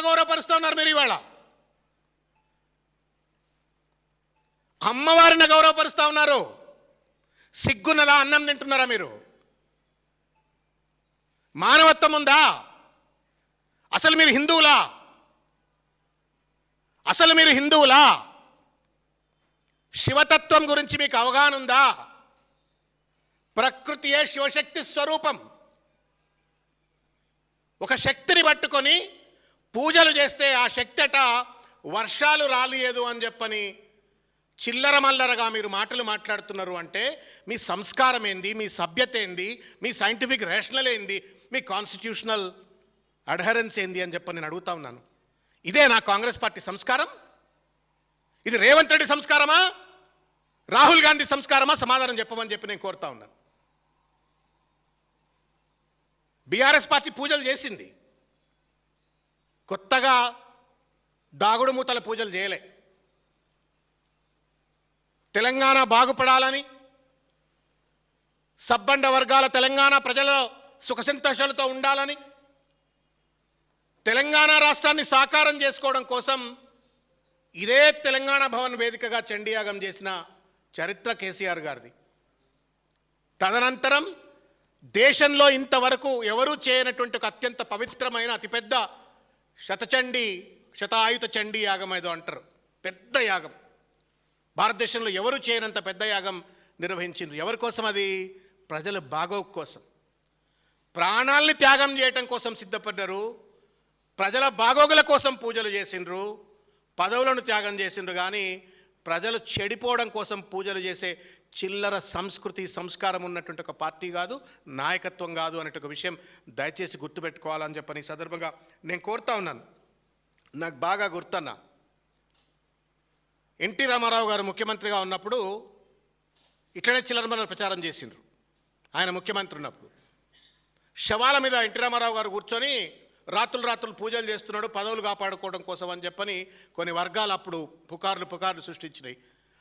అగౌరవపరుస్తూ ఉన్నారు మీరు ఇవాళ. అమ్మవారిని అగౌరవపరుస్తూ ఉన్నారు. సిగ్గున్నలా అన్నం తింటున్నారా మీరు? మానవత్వం ఉందా? అసలు మీరు హిందువులా? అసలు మీరు హిందువులా? శివతత్వం గురించి మీకు అవగాహన ఉందా? ప్రకృతియే శివశక్తి స్వరూపం. ఒక శక్తిని పట్టుకొని పూజలు చేస్తే ఆ శక్తి అట వర్షాలు రాలేదు అని చెప్పని చిల్లర మల్లరగా మీరు మాటలు మాట్లాడుతున్నారు అంటే మీ సంస్కారం ఏంది, మీ సభ్యత ఏంది, మీ సైంటిఫిక్ రేషనల్ ఏంది, మీ కాన్స్టిట్యూషనల్ అడ్హరెన్స్ ఏంది అని చెప్పని నేను అడుగుతా ఉన్నాను. ఇదే నా కాంగ్రెస్ పార్టీ సంస్కారం? ఇది రేవంత్ రెడ్డి సంస్కారమా, రాహుల్ గాంధీ సంస్కారమా? సమాధానం చెప్పమని చెప్పి నేను కోరుతా ఉన్నాను. బీఆర్ఎస్ పార్టీ పూజలు చేసింది, కొత్తగా దాగుడు మూతల పూజలు చేయలే. తెలంగాణ బాగుపడాలని, సబ్బండ వర్గాల తెలంగాణ ప్రజల సుఖ సంతోషాలతో ఉండాలని, తెలంగాణ రాష్ట్రాన్ని సాకారం చేసుకోవడం కోసం ఇదే తెలంగాణ భవన్ వేదికగా చండీయాగం చేసిన చరిత్ర కేసీఆర్ గారిది. తదనంతరం దేశంలో ఇంతవరకు ఎవరూ చేయనటువంటి ఒక అత్యంత పవిత్రమైన అతిపెద్ద శతాయుత చండీ యాగం ఏదో అంటారు, పెద్ద యాగం, భారతదేశంలో ఎవరు చేయనంత పెద్ద యాగం నిర్వహించిండ్రు. ఎవరి కోసం అది? ప్రజల బాగోగు కోసం, ప్రాణాల్ని త్యాగం చేయటం కోసం సిద్ధపడ్డారు. ప్రజల బాగోగుల కోసం పూజలు చేసిండ్రు, పదవులను త్యాగం చేసిండ్రు. కానీ ప్రజలు చెడిపోవడం కోసం పూజలు చేసే చిల్లర సంస్కృతి సంస్కారం ఉన్నటువంటి ఒక పార్టీ కాదు, నాయకత్వం కాదు అనేట ఒక విషయం దయచేసి గుర్తుపెట్టుకోవాలని చెప్పని ఈ సందర్భంగా నేను కోరుతా ఉన్నాను. నాకు బాగా గుర్తున్నా, ఎన్టీ రామారావు గారు ముఖ్యమంత్రిగా ఉన్నప్పుడు ఇట్లనే చిల్లరమల్ల ప్రచారం చేసిండ్రు. ఆయన ముఖ్యమంత్రి ఉన్నప్పుడు శవాల మీద ఎన్టీ రామారావు గారు కూర్చొని రాత్రులు పూజలు చేస్తున్నాడు పదవులు కాపాడుకోవడం కోసం అని చెప్పని కొన్ని వర్గాలు అప్పుడు పుకార్లు సృష్టించినాయి.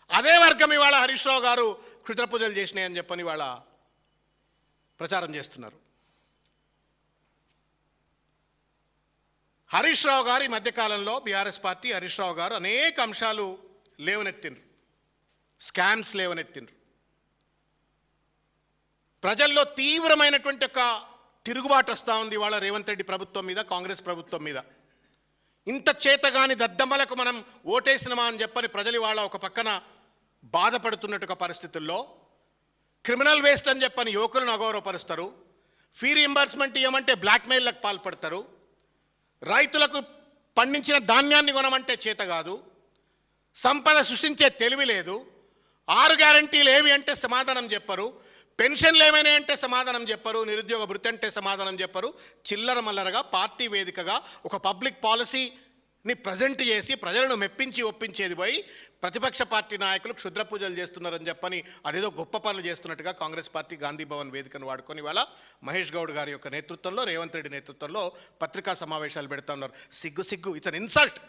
అదే వర్గం ఇవాళ హరీష్ రావు గారు క్షుద్ర పూజలు చేసినాయి అని చెప్పని ఇవాళ ప్రచారం చేస్తున్నారు. హరీష్ రావు గారు ఈ మధ్యకాలంలో బీఆర్ఎస్ పార్టీ హరీష్ రావు గారు అనేక అంశాలు లేవనెత్తిండ్రు, స్కామ్స్ లేవనెత్తిండ్రు. ప్రజల్లో తీవ్రమైనటువంటి ఒక తిరుగుబాటు వస్తూ ఉంది ఇవాళ రేవంత్ రెడ్డి ప్రభుత్వం మీద, కాంగ్రెస్ ప్రభుత్వం మీద. ఇంత చేతగాని దద్దమ్మలకు మనం ఓటేసినమా అని చెప్పని ప్రజలు ఇవాళ ఒక పక్కన బాధపడుతున్నట్టు పరిస్థితుల్లో క్రిమినల్ వేస్ట్ అని చెప్పని యువకులను అగౌరవపరుస్తారు, ఫీ రీయింబర్స్మెంట్ ఇవ్వమంటే బ్లాక్మెయిల్లకు పాల్పడతారు, రైతులకు పండించిన ధాన్యాన్ని కొనమంటే చేత కాదు, సంపద సృష్టించే తెలివి లేదు, 6 గ్యారంటీలు ఏవి అంటే సమాధానం చెప్పరు, పెన్షన్లు ఏమైనా అంటే సమాధానం చెప్పరు, నిరుద్యోగ భృతి అంటే సమాధానం చెప్పరు. చిల్లర మల్లరగా పార్టీ వేదికగా ఒక పబ్లిక్ పాలసీని ప్రజెంట్ చేసి ప్రజలను మెప్పించి ఒప్పించేది పోయి ప్రతిపక్ష పార్టీ నాయకులు క్షుద్ర పూజలు చేస్తున్నారని చెప్పని అదేదో గొప్ప పనులు చేస్తున్నట్టుగా కాంగ్రెస్ పార్టీ గాంధీ భవన్ వేదికను వాడుకొని ఇవాళ మహేష్ గౌడ్ గారి యొక్క నేతృత్వంలో, రేవంత్ రెడ్డి నేతృత్వంలో పత్రికా సమావేశాలు పెడతా ఉన్నారు. సిగ్గు, ఇట్స్ అన్ ఇన్సల్ట్.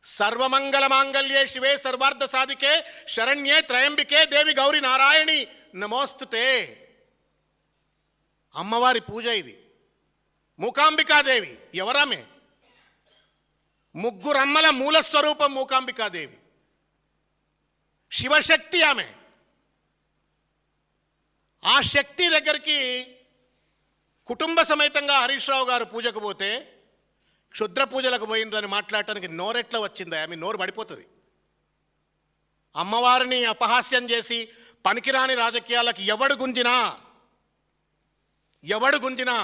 సర్వమంగళ మాంగళ్యే శివే సర్వార్థ సాధికే శరణ్యే త్రయంబికే దేవి గౌరీ నారాయణి నమోస్తుతే. అమ్మవారి పూజ ఇది. మూకాంబికాదేవి ఎవరామె? ముగ్గురమ్మల మూల స్వరూపం మూకాంబికాదేవి, శివశక్తి ఆమె. ఆ శక్తి దగ్గరికి కుటుంబ సమేతంగా హరీష్ రావు గారు పూజకు పోతే క్షుద్ర పూజలకు పోయినరని మాట్లాడటానికి నోరెట్లా వచ్చిందా? ఆమె నోరు పడిపోతుంది. అమ్మవారిని అపహాస్యం చేసి పనికిరాని రాజకీయాలకు ఎవడు గుంజినా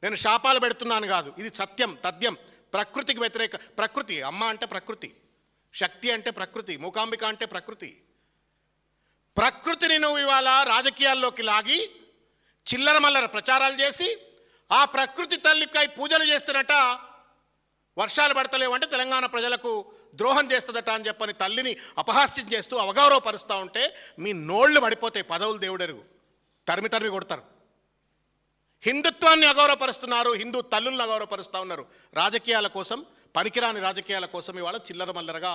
నేను శాపాలు పెడుతున్నాను కాదు, ఇది సత్యం, తథ్యం. ప్రకృతికి వ్యతిరేక. ప్రకృతి అమ్మ అంటే ప్రకృతి, శక్తి అంటే ప్రకృతి, మూకాంబిక అంటే ప్రకృతి. ప్రకృతిని నువ్వు ఇవాళ రాజకీయాల్లోకి లాగి చిల్లర మల్లర ప్రచారాలు చేసి ఆ ప్రకృతి తల్లికై పూజలు చేస్తున్నట వర్షాలు పడతలేవు అంటే తెలంగాణ ప్రజలకు ద్రోహం చేస్తుందట అని చెప్పని తల్లిని అపహాస్యం చేస్తూ అవగౌరవపరుస్తూ ఉంటే మీ నోళ్లు పడిపోతాయి. పదవులు దేవుడెరుగు, తరిమి కొడతారు. హిందుత్వాన్ని అగౌరవపరుస్తున్నారు, హిందూ తల్లులను అగౌరవపరుస్తూ ఉన్నారు. రాజకీయాల కోసం, పనికిరాని రాజకీయాల కోసం ఇవాళ చిల్లర మల్లరగా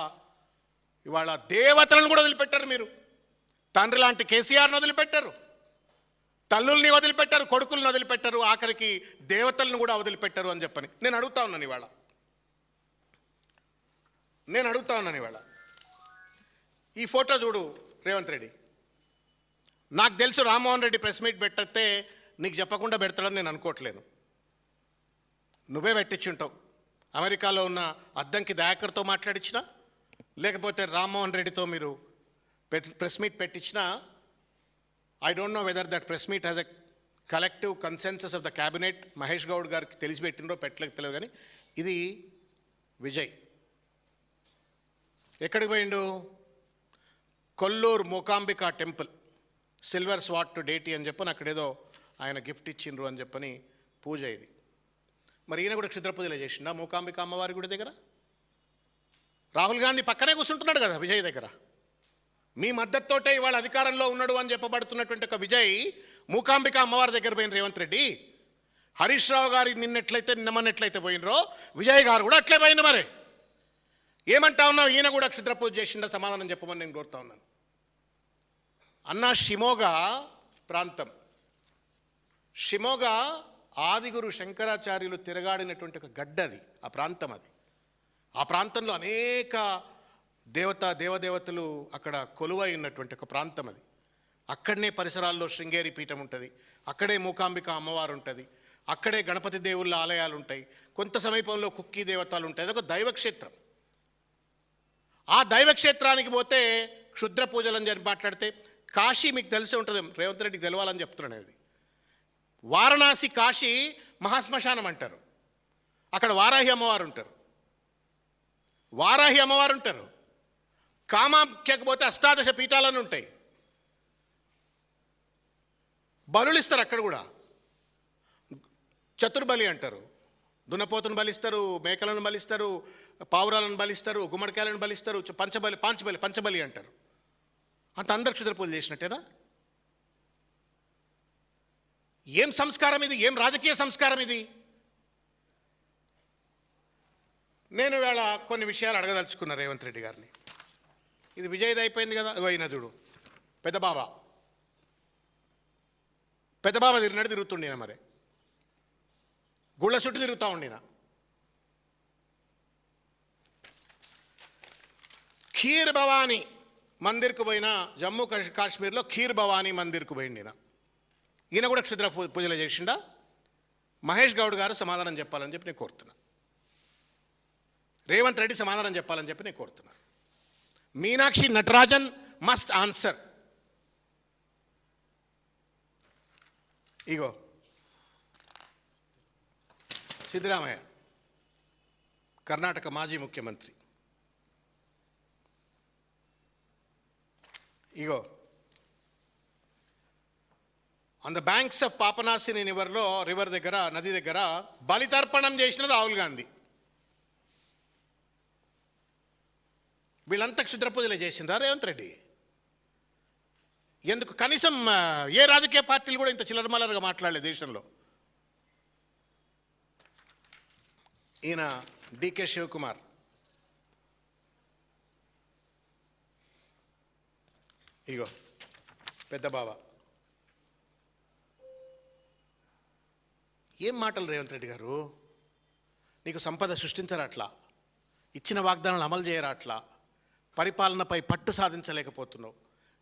ఇవాళ దేవతలను కూడా వదిలిపెట్టారు. మీరు తండ్రి లాంటి కేసీఆర్ను వదిలిపెట్టారు, తల్లుల్ని వదిలిపెట్టారు, కొడుకుల్ని వదిలిపెట్టారు, ఆఖరికి దేవతలను కూడా వదిలిపెట్టారు అని చెప్పని నేను అడుగుతా ఉన్నాను ఇవాళ. ఈ ఫోటో చూడు రేవంత్ రెడ్డి. నాకు తెలుసు రామ్మోహన్ రెడ్డి ప్రెస్ మీట్ పెట్టతే నీకు చెప్పకుండా పెడతాడని నేను అనుకోవట్లేను. నువ్వే పెట్టించుంటావు. అమెరికాలో ఉన్న అద్దంకి దయాకర్తో మాట్లాడించినా, లేకపోతే రామ్మోహన్ రెడ్డితో మీరు ప్రెస్ మీట్ పెట్టించినా, I don't know whether that press meet has a collective consensus of the cabinet. Mahesh Goud గారికి తెలిసి పెట్టినో పెట్టలేక తెలియదు, కానీ ఇది విజయ్ ఎక్కడికి పోయిండు? కొల్లూరు మూకాంబికా టెంపుల్ సిల్వర్ స్వాట్ టు డేటీ అని చెప్పని అక్కడేదో ఆయన గిఫ్ట్ ఇచ్చిండ్రు అని చెప్పని పూజ. ఇది మరి ఈయన కూడా క్షుద్ర పూజలే చేసిండా మూకాంబిక అమ్మవారి గుడి దగ్గర? రాహుల్ గాంధీ పక్కనే కూర్చుంటున్నాడు కదా విజయ్ దగ్గర. మీ మద్దతుతోటే ఇవాళ అధికారంలో ఉన్నాడు అని చెప్పబడుతున్నటువంటి ఒక విజయ్ మూకాంబిక అమ్మవారి దగ్గర పోయిన రేవంత్ రెడ్డి. హరీష్ రావు గారి నిన్నమన్నెట్లయితే పోయినరో విజయ్ గారు కూడా అట్లే పోయింది. మరి ఏమంటా ఉన్నావు? ఈయన కూడా క్షుద్ర పూజ చేసిండా? సమాధానం చెప్పమని నేను కోరుతా ఉన్నాను. అన్న, షిమోగా ప్రాంతం, షిమోగా ఆదిగురు శంకరాచార్యులు తిరగాడినటువంటి ఒక గడ్డది, ఆ ప్రాంతం అది. ఆ ప్రాంతంలో అనేక దేవదేవతలు అక్కడ కొలువై ఉన్నటువంటి ఒక ప్రాంతం అది. అక్కడనే పరిసరాల్లో శృంగేరి పీఠం ఉంటుంది, అక్కడే మూకాంబిక అమ్మవారు ఉంటుంది, అక్కడే గణపతి దేవుళ్ళ ఆలయాలు ఉంటాయి, కొంత సమీపంలో కుక్కీ దేవతలు ఉంటాయి. అదొక దైవక్షేత్రం. ఆ దైవక్షేత్రానికి పోతే క్షుద్ర పూజలని చెప్పి మాట్లాడితే, కాశీ మీకు తెలిసే ఉంటుంది, రేవంత్ రెడ్డికి తెలవాలని చెప్తున్నాను. అది వారణాసి కాశీ మహాశ్మశానం అంటారు. అక్కడ వారాహి అమ్మవారు ఉంటారు. కామాఖ్యకు పోతే అష్టాదశ పీఠాలను ఉంటాయి. బలులు ఇస్తారు అక్కడ కూడా. చతుర్బలి అంటారు. దున్నపోతును బలిస్తారు, మేకలను బలిస్తారు, పావురాలను బలిస్తారు, గుమ్మడికాయలను బలిస్తారు, పంచబలి అంటారు. అంత అందరు క్షుద్ర పూజలు చేసినట్టేనా? ఏం సంస్కారం ఇది? ఏం రాజకీయ సంస్కారం ఇది? నేను వేళ కొన్ని విషయాలు అడగదలుచుకున్నా రేవంత్ రెడ్డి గారిని. ఇది విజయ్ది అయిపోయింది కదా. అయినా చూడు, పెద్దబాబా తిరుగుతుండినా, మరి గుళ్ళ చుట్టూ తిరుగుతూ ఉండినా. ఖీర్ భవానీ మందిర్కు పోయినా, జమ్మూ కాశ్మీర్లో ఖీర్ భవానీ మందిర్కు పోయిండినా. ఈయన కూడా క్షుద్ర పూజలు చేసిండా? మహేష్ గౌడ్ గారు సమాధానం చెప్పాలని చెప్పి నేను కోరుతున్నా. రేవంత్ రెడ్డి సమాధానం చెప్పాలని చెప్పి నేను కోరుతున్నా. Meenakshi Natarajan must answer. ఇగో సిద్ధరామయ్య, కర్ణాటక మాజీ ముఖ్యమంత్రి. ఇగో on the banks of Papanashini river దగ్గర, నది దగ్గర బలితర్పణం చేసిన రాహుల్ గాంధీ. వీళ్ళంతా క్షుద్ర పూజలే చేసిందా రేవంత్ రెడ్డి? ఎందుకు కనీసం ఏ రాజకీయ పార్టీలు కూడా ఇంత చిల్లరమల్లరగా మాట్లాడలేదు దేశంలో? ఈయన డికే శివకుమార్, ఇగో పెద్ద బావ. ఏం మాటలు రేవంత్ రెడ్డి గారు? నీకు సంపద సృష్టించరా అట్లా? ఇచ్చిన వాగ్దానాలు అమలు చేయరా అట్లా? పరిపాలనపై పట్టు సాధించలేకపోతున్నావు.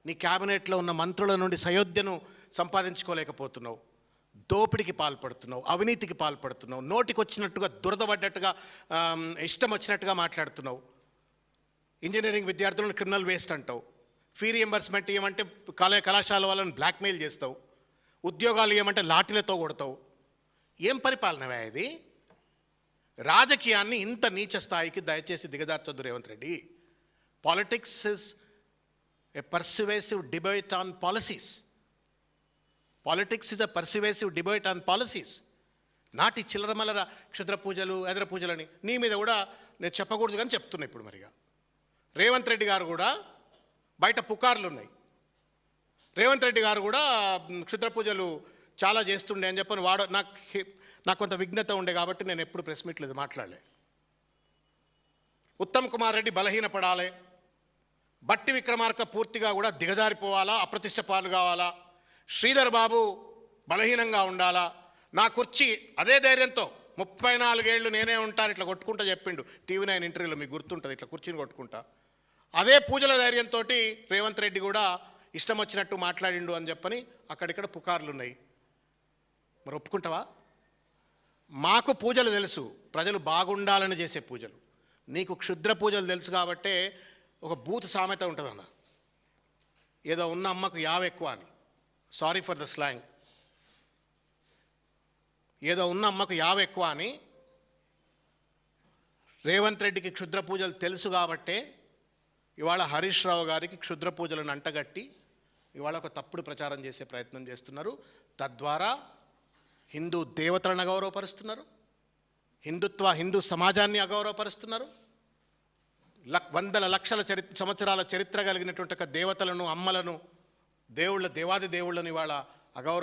నీ క్యాబినెట్లో ఉన్న మంత్రుల నుండి సయోధ్యను సంపాదించుకోలేకపోతున్నావు. దోపిడికి పాల్పడుతున్నావు, అవినీతికి పాల్పడుతున్నావు, నోటికొచ్చినట్టుగా దురదపడ్డట్టుగా ఇష్టం వచ్చినట్టుగా మాట్లాడుతున్నావు. ఇంజనీరింగ్ విద్యార్థులను క్రిమినల్ వేస్ట్ అంటావు. ఫీ రియంబర్స్మెంట్ ఇవ్వమంటే కళాశాల వాళ్ళని బ్లాక్మెయిల్ చేస్తావు. ఉద్యోగాలు ఇవ్వమంటే లాఠీలతో కొడతావు. ఏం పరిపాలనవే ఇది? రాజకీయాన్ని ఇంత నీచ స్థాయికి దయచేసి దిగదార్చొద్దు Revanth Reddy. Politics is a persuasive debate on policies. Politics is a persuasive debate on policies, నాటి చిల్లరమల్లర క్షుద్ర పూజలు, ఎదర పూజలని. నీ మీద కూడా నేను చెప్పకూడదు కానీ చెప్తున్నా ఇప్పుడు. మరిగా రేవంత్ రెడ్డి గారు కూడా బయట పుకార్లు ఉన్నాయి. రేవంత్ రెడ్డి గారు కూడా క్షుద్ర పూజలు చాలా చేస్తుండే అని చెప్పని నాకు కొంత విఘ్నత ఉండే కాబట్టి నేను ఎప్పుడు ప్రెస్ మీట్లు మాట్లాడలే. ఉత్తమ్ కుమార్ రెడ్డి బలహీనపడాలి, బట్టి విక్రమార్క పూర్తిగా కూడా దిగజారిపోవాలా, అప్రతిష్ట పాలు కావాలా, శ్రీధర్ బాబు బలహీనంగా ఉండాలా, నా కుర్చీ అదే ధైర్యంతో 34 ఏళ్ళు నేనే ఉంటాను ఇట్లా కొట్టుకుంటా చెప్పిండు TV9 ఇంటర్వ్యూలో, మీకు గుర్తుంటుంది, ఇట్లా కుర్చీని కొట్టుకుంటా. అదే పూజల ధైర్యంతో రేవంత్ రెడ్డి కూడా ఇష్టం వచ్చినట్టు మాట్లాడిండు అని చెప్పని అక్కడిక్కడ పుకార్లు ఉన్నాయి. మరి ఒప్పుకుంటావా? మాకు పూజలు తెలుసు, ప్రజలు బాగుండాలని చేసే పూజలు. నీకు క్షుద్ర పూజలు తెలుసు కాబట్టే ఒక బూత్ సామెత ఉంటుందన్న, ఏదో ఉన్న అమ్మకు యావ ఎక్కువ అని. Sorry for the slang. ఏదో ఉన్న అమ్మకు యావ ఎక్కువ అని. రేవంత్ రెడ్డికి క్షుద్ర పూజలు తెలుసు కాబట్టే ఇవాళ హరీష్ రావు గారికి క్షుద్ర పూజలను అంటగట్టి ఇవాళ ఒక తప్పుడు ప్రచారం చేసే ప్రయత్నం చేస్తున్నారు. తద్వారా హిందూ దేవతలను అగౌరవపరుస్తున్నారు, హిందూ సమాజాన్ని అగౌరవపరుస్తున్నారు. వందల లక్షల సంవత్సరాల చరిత్ర కలిగినటువంటి ఒక దేవతలను, అమ్మలను, దేవాది దేవుళ్ళని ఇవాళ అగౌరవ